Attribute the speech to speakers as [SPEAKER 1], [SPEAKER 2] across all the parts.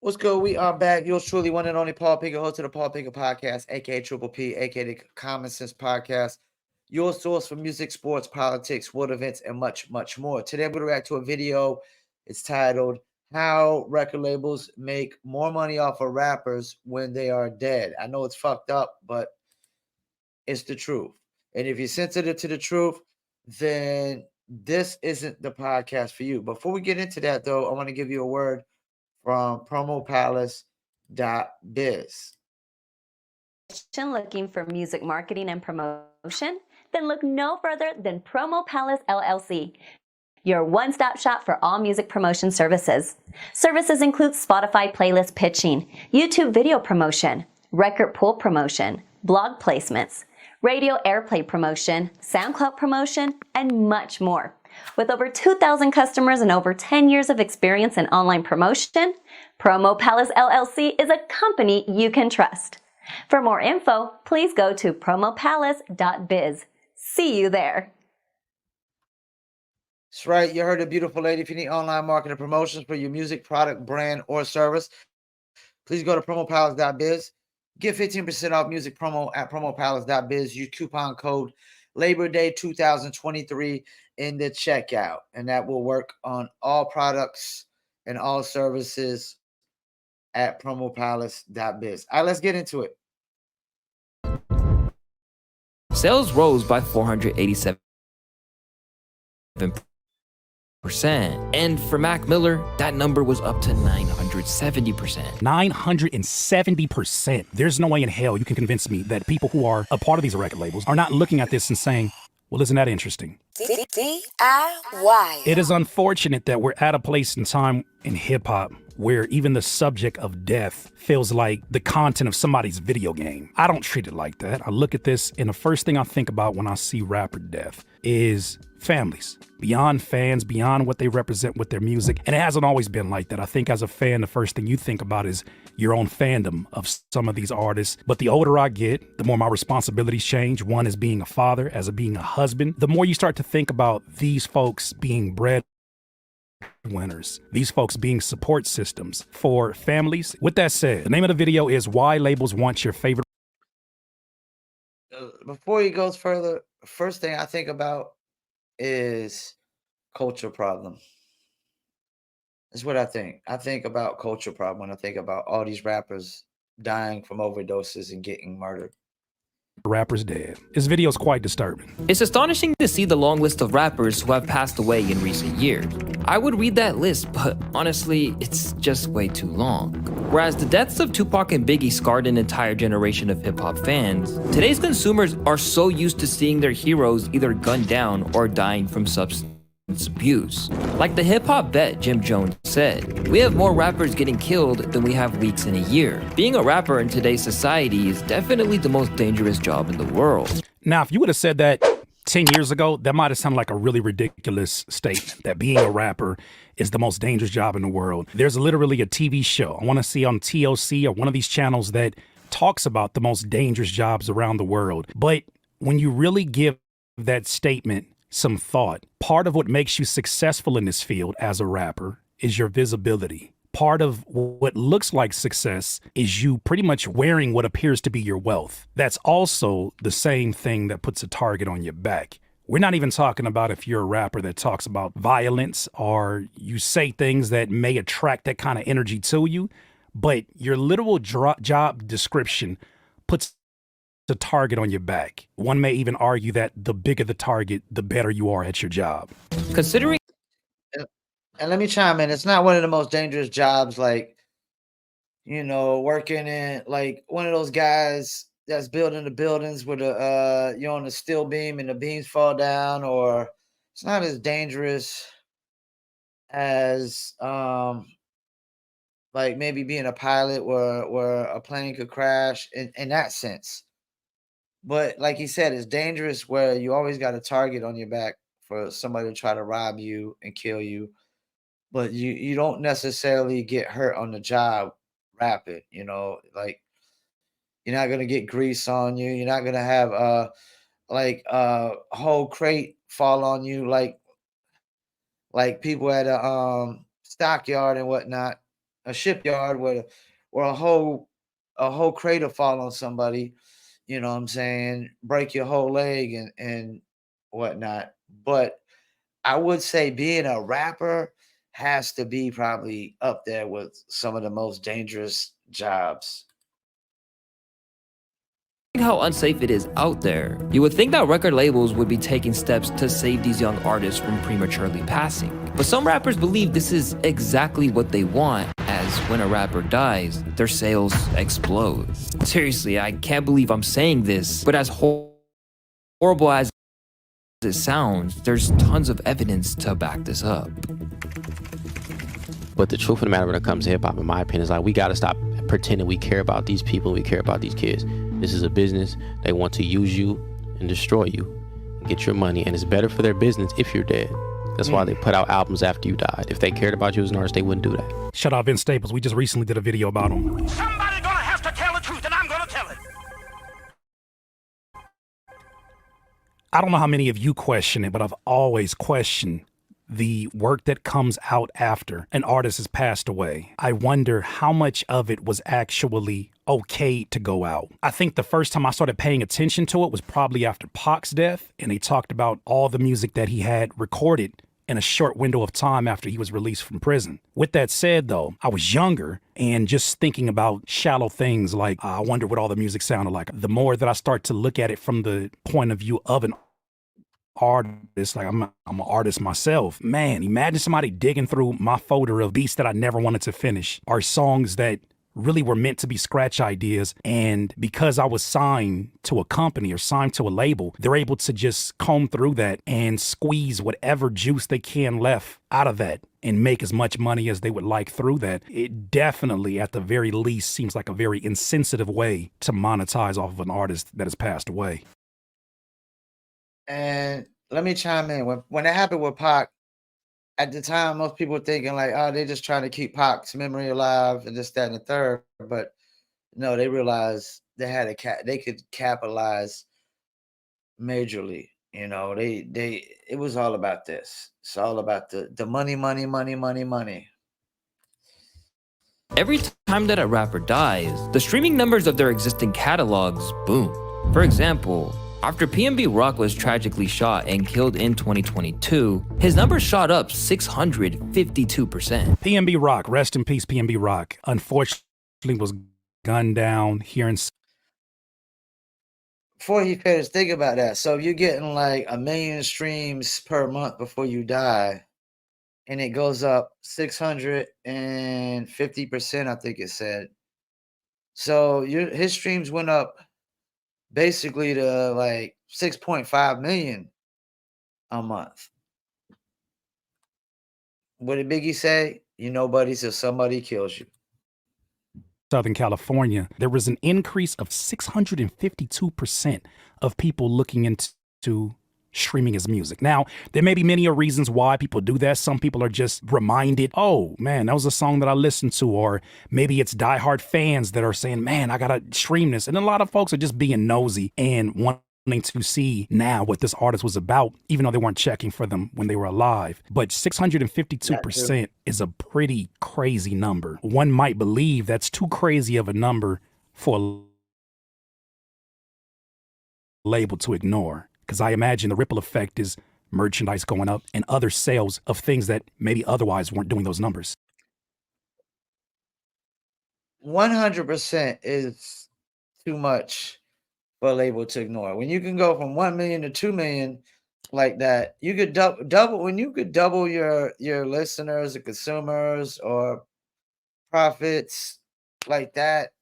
[SPEAKER 1] What's good? We are back. Yours truly, one and only Paul Picker, host of the Paul Picker Podcast, aka Triple P, aka the Common Sense Podcast. Your source for music, sports, politics, world events, and much, much more. Today, I'm going to react to a video. It's titled "How Record Labels Make More Money Off of Rappers When They Are Dead." I know it's fucked up, but it's the truth. And if you're sensitive to the truth, then this isn't the podcast for you. Before we get into that, though, I want to give you a word from promopalace.biz.
[SPEAKER 2] Looking for music marketing and promotion? Then look no further than Promo Palace LLC, your one-stop shop for all music promotion services. Services include Spotify playlist pitching, YouTube video promotion, record pool promotion, blog placements, radio airplay promotion, SoundCloud promotion, and much more. With over 2,000 customers and over 10 years of experience in online promotion, Promo Palace LLC is a company you can trust. For more info, please go to promopalace.biz. See you there.
[SPEAKER 1] That's right. You heard a beautiful lady. If you need online marketing promotions for your music, product, brand, or service, please go to promopalace.biz. Get 15% off music promo at promopalace.biz. Use coupon code Labor Day 2023 in the checkout. And that will work on all products and all services at promopalace.biz. All right, let's get into it.
[SPEAKER 3] Sales rose by 487%. And for Mac Miller, that number was up to 970%.
[SPEAKER 4] 970%. There's no way in hell you can convince me that people who are a part of these record labels are not looking at this and saying, well, isn't that interesting?
[SPEAKER 5] DIY.
[SPEAKER 4] It is unfortunate that we're at a place in time in hip-hop where even the subject of death feels like the content of somebody's video game. I don't treat it like that. I look at this, and the first thing I think about when I see rapper death is families. Beyond fans, beyond what they represent with their music. And it hasn't always been like that. I think as a fan, the first thing you think about is your own fandom of some of these artists. But the older I get, the more my responsibilities change. One is being a father, as a being a husband. The more you start to think about these folks being breadwinners, these folks being support systems for families. With that said, the name of the video is Why Labels Want Your Favorite.
[SPEAKER 1] Before he goes further, first thing I think about is culture problem. That's what I think. I think about culture problem when I think about all these rappers dying from overdoses and getting murdered.
[SPEAKER 4] Rappers dead. This video is quite disturbing.
[SPEAKER 3] It's astonishing to see the long list of rappers who have passed away in recent years. I would read that list, but honestly, it's just way too long. Whereas the deaths of Tupac and Biggie scarred an entire generation of hip-hop fans, today's consumers are so used to seeing their heroes either gunned down or dying from substance abuse. Like the hip-hop vet Jim Jones said, we have more rappers getting killed than we have weeks in a year. Being a rapper in today's society is definitely the most dangerous job in the world.
[SPEAKER 4] Now, if you would have said that 10 years ago, that might have sounded like a really ridiculous statement, that being a rapper is the most dangerous job in the world. There's literally a TV show I want to see on TLC or one of these channels that talks about the most dangerous jobs around the world. But when you really give that statement some thought, part of what makes you successful in this field as a rapper is your visibility. Part of what looks like success is you pretty much wearing what appears to be your wealth. That's also the same thing that puts a target on your back. We're not even talking about if you're a rapper that talks about violence or you say things that may attract that kind of energy to you, but your literal job description puts the target on your back. One may even argue that the bigger the target, the better you are at your job.
[SPEAKER 3] Considering
[SPEAKER 1] And let me chime in. It's not one of the most dangerous jobs, like, working in like one of those guys that's building the buildings with you're on the steel beam and the beams fall down, or it's not as dangerous as like maybe being a pilot where a plane could crash in that sense. But like he said, it's dangerous where you always got a target on your back for somebody to try to rob you and kill you. But you don't necessarily get hurt on the job rapping, like you're not gonna get grease on you. You're not gonna have a whole crate fall on you like people at a stockyard and whatnot. a shipyard where a whole crater fall on somebody, you know what I'm saying, break your whole leg and whatnot. But I would say being a rapper has to be probably up there with some of the most dangerous jobs.
[SPEAKER 3] How unsafe it is out there. You would think that record labels would be taking steps to save these young artists from prematurely passing. But some rappers believe this is exactly what they want, as when a rapper dies, their sales explode. Seriously, I can't believe I'm saying this, but as horrible as it sounds, there's tons of evidence to back this up.
[SPEAKER 6] But the truth of the matter when it comes to hip-hop, in my opinion, is like, we got to stop pretending we care about these people, we care about these kids. This is a business. They want to use you and destroy you and get your money, and it's better for their business if you're dead. That's why they put out albums after you died. If they cared about you as an artist, they wouldn't do that.
[SPEAKER 4] Shout out Vince Staples. We just recently did a video about him.
[SPEAKER 7] Somebody gonna have to tell the truth, and I'm gonna tell it.
[SPEAKER 4] I don't know how many of you question it, but I've always questioned the work that comes out after an artist has passed away. I wonder how much of it was actually okay to go out. I think the first time I started paying attention to it was probably after Pac's death, and they talked about all the music that he had recorded in a short window of time after he was released from prison. With that said, though, I was younger and just thinking about shallow things like, I wonder what all the music sounded like. The more that I start to look at it from the point of view of an artist, like I'm an artist myself, man, imagine somebody digging through my folder of beats that I never wanted to finish, or songs that really were meant to be scratch ideas, and because I was signed to a company or signed to a label, they're able to just comb through that and squeeze whatever juice they can left out of that and make as much money as they would like through that. It definitely, at the very least, seems like a very insensitive way to monetize off of an artist that has passed away.
[SPEAKER 1] And let me chime in. When it happened with Pac, at the time, most people were thinking like, oh, they're just trying to keep Pac's memory alive and this, that, and the third. But no, they realized they had they could capitalize majorly. You know, it was all about this. It's all about the money, money, money, money, money.
[SPEAKER 3] Every time that a rapper dies, the streaming numbers of their existing catalogs boom. For example, after PNB Rock was tragically shot and killed in 2022, his numbers shot up 652%.
[SPEAKER 4] PNB Rock, rest in peace, PNB Rock, unfortunately was gunned down here in...
[SPEAKER 1] Before you finish, think about that. So if you're getting like 1 million streams per month before you die, and it goes up 650%, I think it said. So his streams went up basically to like 6.5 million a month. What did Biggie say? You nobody till somebody kills you.
[SPEAKER 4] Southern California, there was an increase of 652% of people looking into streaming his music. Now, there may be many reasons why people do that. Some people are just reminded, oh man, that was a song that I listened to, or maybe it's diehard fans that are saying, man, I gotta stream this. And a lot of folks are just being nosy and wanting to see now what this artist was about, even though they weren't checking for them when they were alive. But 652% is a pretty crazy number. One might believe that's too crazy of a number for a label to ignore, because I imagine the ripple effect is merchandise going up and other sales of things that maybe otherwise weren't doing those numbers.
[SPEAKER 1] 100% is too much for a label to ignore. When you can go from 1 million to 2 million like that, you could double when you could double your listeners or consumers or profits like that.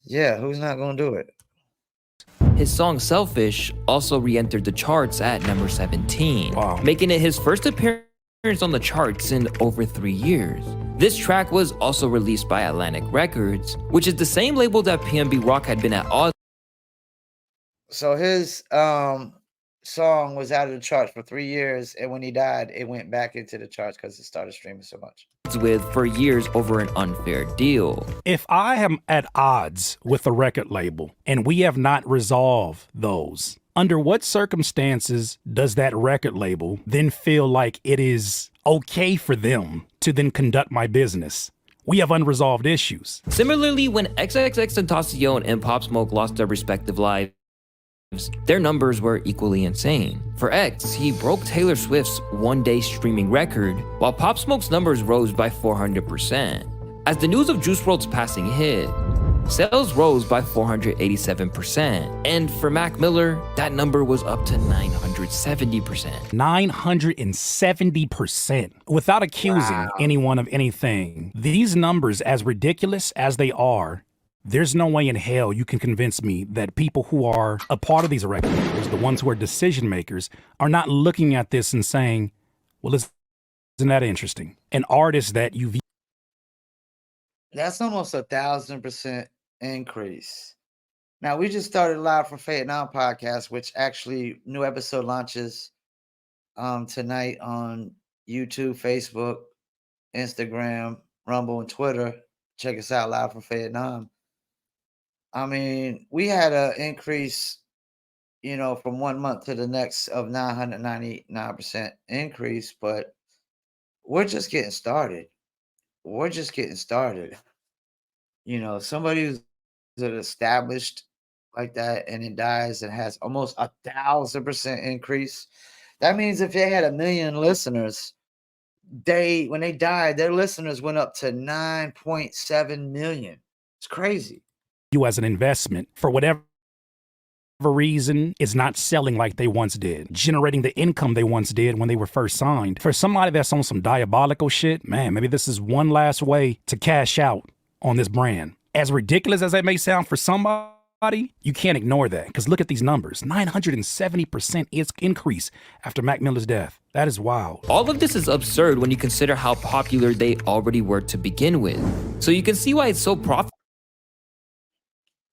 [SPEAKER 1] Yeah, who's not going to do it?
[SPEAKER 3] His song Selfish also re-entered the charts at number 17,
[SPEAKER 4] Wow.
[SPEAKER 3] making it his first appearance on the charts in over 3 years. This track was also released by Atlantic Records, which is the same label that PNB Rock had been at odds.
[SPEAKER 1] So his song was out of the charts for 3 years, and when he died, it went back into the charts because it started streaming so much.
[SPEAKER 3] With for years over an unfair deal.
[SPEAKER 4] If I am at odds with the record label and we have not resolved those, under what circumstances does that record label then feel like it is okay for them to then conduct my business? We have unresolved issues.
[SPEAKER 3] Similarly, when XXXTentacion and Pop Smoke lost their respective lives, their numbers were equally insane. For X, he broke Taylor Swift's one-day streaming record, while Pop Smoke's numbers rose by 400%. As the news of Juice WRLD's passing hit, sales rose by 487%. And for Mac Miller, that number was up to 970%.
[SPEAKER 4] 970%. Without accusing anyone of anything, these numbers, as ridiculous as they are, there's no way in hell you can convince me that people who are a part of these record labels, the ones who are decision makers, are not looking at this and saying, well, isn't that interesting? An artist that you view.
[SPEAKER 1] That's almost 1,000% increase. Now, we just started Live from Vietnam podcast, which actually new episode launches tonight on YouTube, Facebook, Instagram, Rumble, and Twitter. Check us out, Live from Vietnam. I mean, we had an increase, from 1 month to the next of 999% increase, but we're just getting started. Somebody who's established like that and it dies and has almost 1,000% increase. That means if they had 1 million listeners, when they died, their listeners went up to 9.7 million. It's crazy.
[SPEAKER 4] You as an investment for whatever reason is not selling like they once did, generating the income they once did when they were first signed. For somebody that's on some diabolical shit, man, maybe this is one last way to cash out on this brand. As ridiculous as that may sound for somebody, you can't ignore that, because look at these numbers. 970% is increase after Mac Miller's death. That is wild.
[SPEAKER 3] All of this is absurd when you consider how popular they already were to begin with. So you can see why it's so profitable.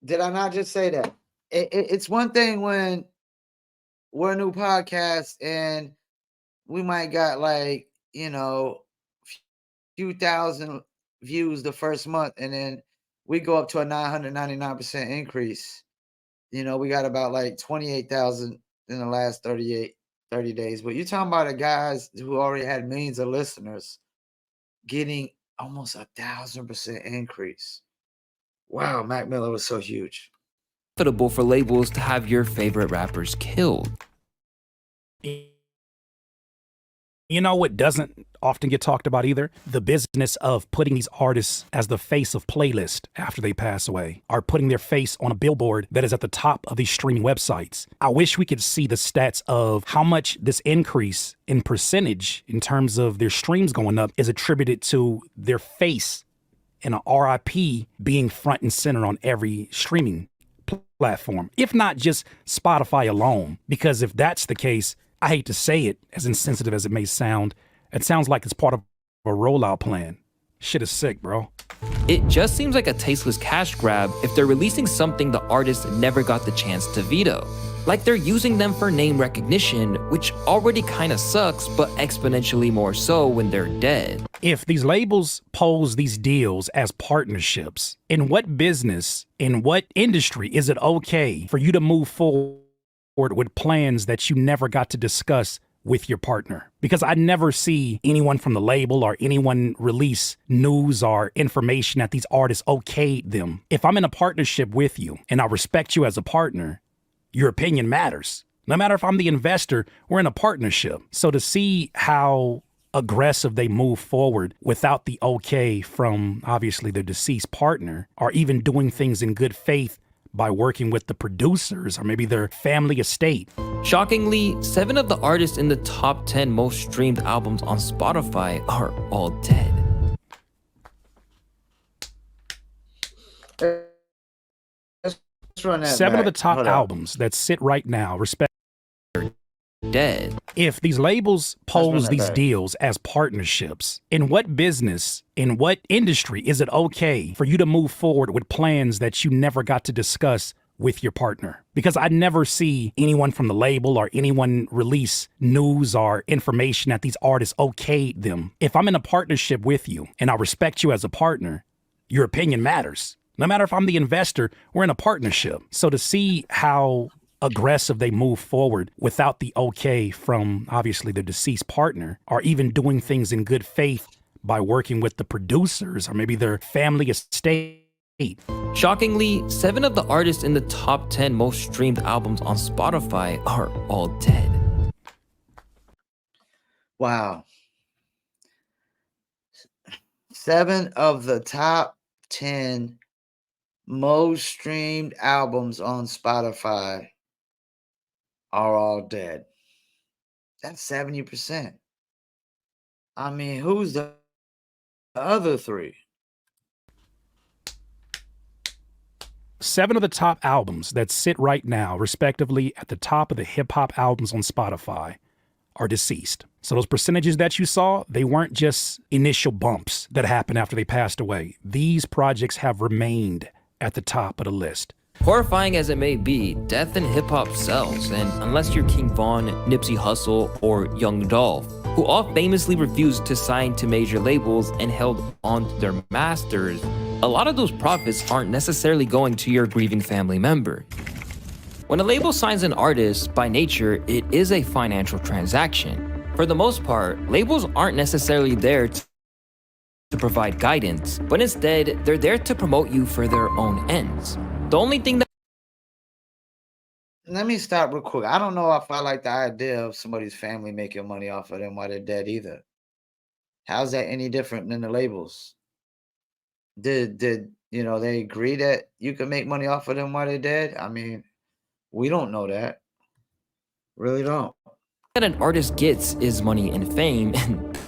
[SPEAKER 1] Did I not just say that? It's one thing when we're a new podcast and we might got few thousand views the first month, and then we go up to a 999% increase. We got about 28,000 in the last 30 days. But you're talking about the guys who already had millions of listeners getting almost 1,000% increase. Wow, Mac Miller was so huge.
[SPEAKER 3] Profitable for labels to have your favorite rappers killed.
[SPEAKER 4] You know what doesn't often get talked about either? The business of putting these artists as the face of playlist after they pass away, or putting their face on a billboard that is at the top of these streaming websites. I wish we could see the stats of how much this increase in percentage in terms of their streams going up is attributed to their face and a RIP being front and center on every streaming platform, if not just Spotify alone. Because if that's the case, I hate to say it, as insensitive as it may sound, it sounds like it's part of a rollout plan. Shit is sick, bro.
[SPEAKER 3] It just seems like a tasteless cash grab if they're releasing something the artist never got the chance to veto. Like they're using them for name recognition, which already kinda sucks, but exponentially more so when they're dead.
[SPEAKER 4] If these labels pose these deals as partnerships, in what business, in what industry is it okay for you to move forward with plans that you never got to discuss with your partner? Because I never see anyone from the label or anyone release news or information that these artists okayed them. If I'm in a partnership with you and I respect you as a partner, your opinion matters. No matter if I'm the investor, we're in a partnership. So to see how aggressive they move forward without the okay from obviously their deceased partner, or even doing things in good faith by working with the producers or maybe their family estate.
[SPEAKER 3] Shockingly, 7 of the artists in the top 10 most streamed albums on Spotify are all dead.
[SPEAKER 1] Let's run that
[SPEAKER 4] 7 of
[SPEAKER 1] back.
[SPEAKER 4] the top
[SPEAKER 1] Hold up.
[SPEAKER 4] albums that sit right now, respect.
[SPEAKER 3] Dead.
[SPEAKER 4] If these labels pose
[SPEAKER 1] that
[SPEAKER 4] these
[SPEAKER 1] back.
[SPEAKER 4] deals as partnerships, in what business, in what industry is it okay for you to move forward with plans that you never got to discuss with your partner, because I never see anyone from the label or anyone release news or information that these artists okayed them. If I'm in a partnership with you and I respect you as a partner, your opinion matters. No matter if I'm the investor, we're in a partnership. So to see how aggressive they move forward without the okay from obviously the deceased partner, or even doing things in good faith by working with the producers or maybe their family estate.
[SPEAKER 3] Shockingly, 7 of the artists in the top 10 most streamed albums on Spotify are all dead.
[SPEAKER 1] Wow. 7 of the top 10 most streamed albums on Spotify are all dead. That's 70%. I mean, who's the other 3?
[SPEAKER 4] 7 of the top albums that sit right now, respectively, at the top of the hip-hop albums on Spotify are deceased. So those percentages that you saw, they weren't just initial bumps that happened after they passed away. These projects have remained at the top of the list.
[SPEAKER 3] Horrifying as it may be, death in hip-hop sells, and unless you're King Von, Nipsey Hussle, or Young Dolph, who all famously refused to sign to major labels and held on to their masters, a lot of those profits aren't necessarily going to your grieving family member. When a label signs an artist, by nature, it is a financial transaction. For the most part, labels aren't necessarily there to provide guidance, but instead, they're there to promote you for their own ends. The only thing that...
[SPEAKER 1] Let me stop real quick. I don't know if I like the idea of somebody's family making money off of them while they're dead either. How's that any different than the labels? Did they agree that you can make money off of them while they're dead? I mean, we don't know that. Really don't.
[SPEAKER 3] that an artist gets is money and fame, and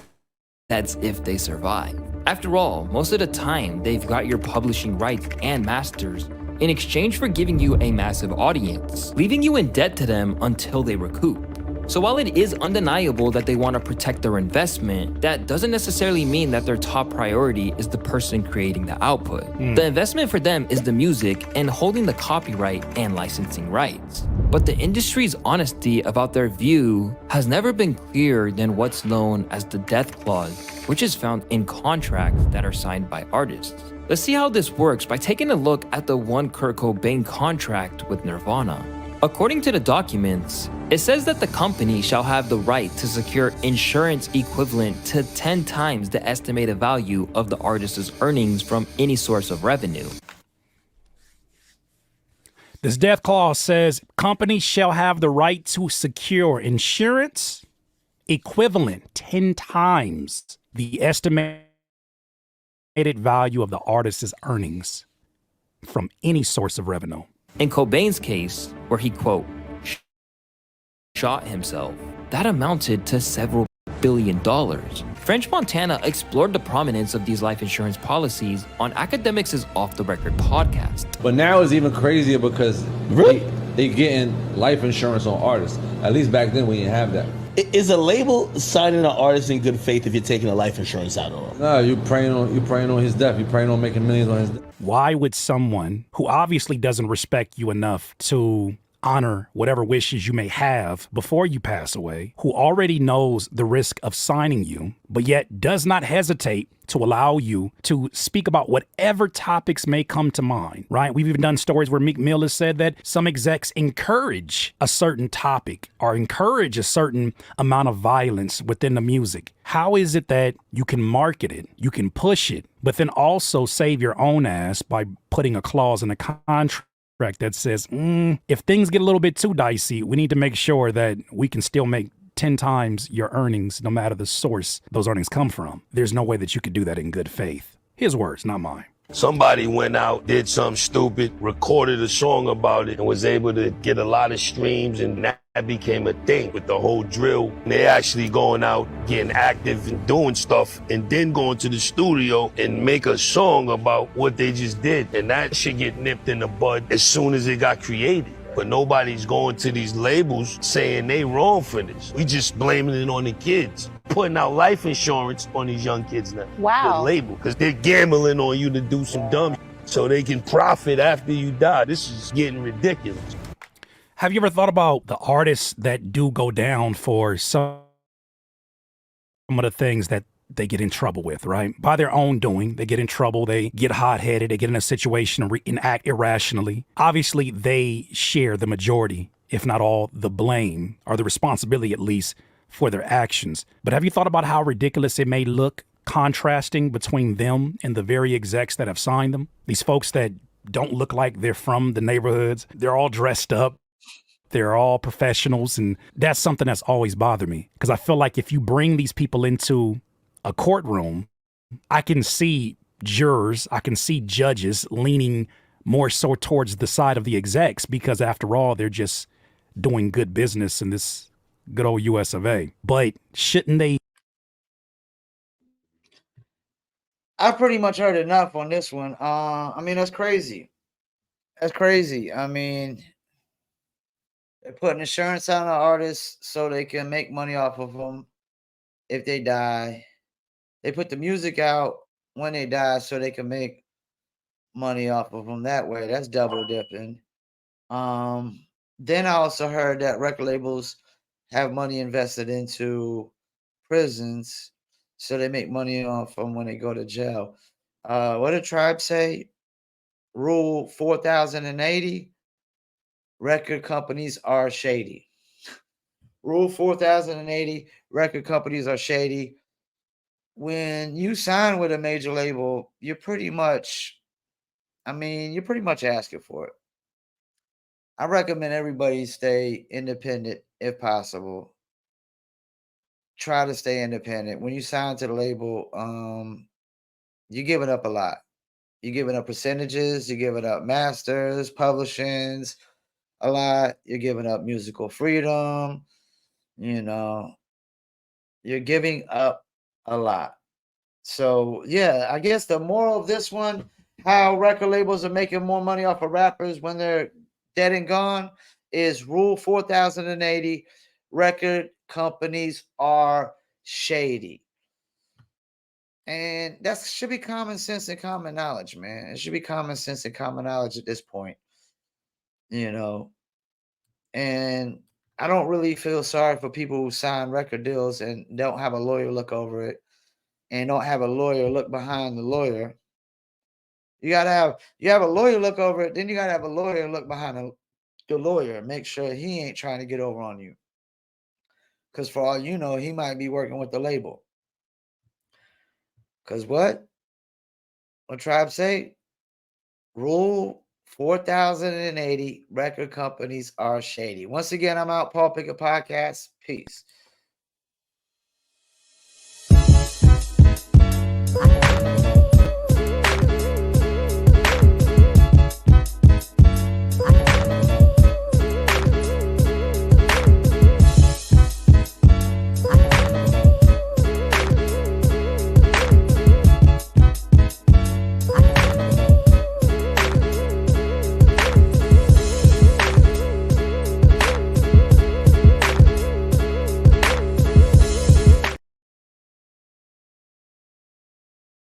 [SPEAKER 3] that's if they survive. After all, most of the time, they've got your publishing rights and masters in exchange for giving you a massive audience, leaving you in debt to them until they recoup. So while it is undeniable that they want to protect their investment, that doesn't necessarily mean that their top priority is the person creating the output. The investment for them is the music and holding the copyright and licensing rights. But the industry's honesty about their view has never been clearer than what's known as the death clause, which is found in contracts that are signed by artists. Let's see how this works by taking a look at the one Kurt Cobain contract with Nirvana. According to the documents, it says that the company shall have the right to secure insurance equivalent to 10 times the estimated value of the artist's earnings from any source of revenue.
[SPEAKER 4] This death clause says companies shall have the right to secure insurance equivalent 10 times the estimated value of the artist's earnings from any source of revenue.
[SPEAKER 3] In Cobain's case, where he, quote, shot himself, that amounted to several $1 billion. French Montana explored the prominence of these life insurance policies on Academics' Off the Record podcast.
[SPEAKER 8] But now it's even crazier because they getting life insurance on artists. At least back then we didn't have that.
[SPEAKER 9] Is a label signing an artist in good faith if you're taking a life insurance out on him?
[SPEAKER 8] No, you praying on his death. You praying on making millions on his death.
[SPEAKER 4] Why would someone who obviously doesn't respect you enough to honor whatever wishes you may have before you pass away, who already knows the risk of signing you, but yet does not hesitate to allow you to speak about whatever topics may come to mind, right? We've even done stories where Meek Mill has said that some execs encourage a certain topic or encourage a certain amount of violence within the music. How is it that you can market it, you can push it, but then also save your own ass by putting a clause in a contract that says, if things get a little bit too dicey, we need to make sure that we can still make 10 times your earnings, no matter the source those earnings come from. There's no way that you could do that in good faith. His words, not mine.
[SPEAKER 10] Somebody went out, did something stupid, recorded a song about it, and was able to get a lot of streams, and that became a thing with the whole drill. And they actually going out, getting active and doing stuff, and then going to the studio and make a song about what they just did. And that should get nipped in the bud as soon as it got created. But nobody's going to these labels saying they wrong for this. We just blaming it on the kids. Putting out life insurance on these young kids now.
[SPEAKER 5] Wow.
[SPEAKER 10] The label, because they're gambling on you to do some dumb. so they can profit after you die. This is getting ridiculous.
[SPEAKER 4] Have you ever thought about the artists that do go down for some of the things that they get in trouble with, right? By their own doing, they get in trouble, they get hot-headed, they get in a situation and act irrationally. Obviously, they share the majority, if not all, the blame, or the responsibility at least, for their actions. But have you thought about how ridiculous it may look contrasting between them and the very execs that have signed them? These folks that don't look like they're from the neighborhoods, they're all dressed up, they're all professionals, and that's something that's always bothered me. Because I feel like if you bring these people into a courtroom, I can see jurors, I can see judges leaning more so towards the side of the execs because after all, they're just doing good business in this good old US of A. But shouldn't they?
[SPEAKER 1] I pretty much heard enough on this one. I mean, that's crazy. That's crazy. I mean, they're putting insurance on the artists so they can make money off of them if they die. They put the music out when they die so they can make money off of them that way. That's double dipping. Then I also heard that record labels have money invested into prisons so they make money off them when they go to jail. What did Tribe say? Rule 4080, record companies are shady. Rule 4080, record companies are shady. When you sign with a major label, you're pretty much asking for it. I recommend everybody stay independent if possible. Try to stay independent. When you sign to the label, you're giving up a lot. You're giving up percentages, you're giving up masters, publishings, a lot. You're giving up musical freedom, you know, you're giving up a lot. So, yeah, I guess the moral of this one, how record labels are making more money off of rappers when they're dead and gone, is Rule 4080. Record companies are shady. And that should be common sense and common knowledge, man. It should be common sense and common knowledge at this point, you know. And I don't really feel sorry for people who sign record deals and don't have a lawyer look over it and don't have a lawyer look behind the lawyer. You have a lawyer look over it, then you gotta have a lawyer look behind the lawyer, make sure he ain't trying to get over on you. Because for all you know, he might be working with the label. Because what? What Tribe say? Rule 4080, record companies are shady. Once again, I'm out, Paul Pickett Podcast. Peace.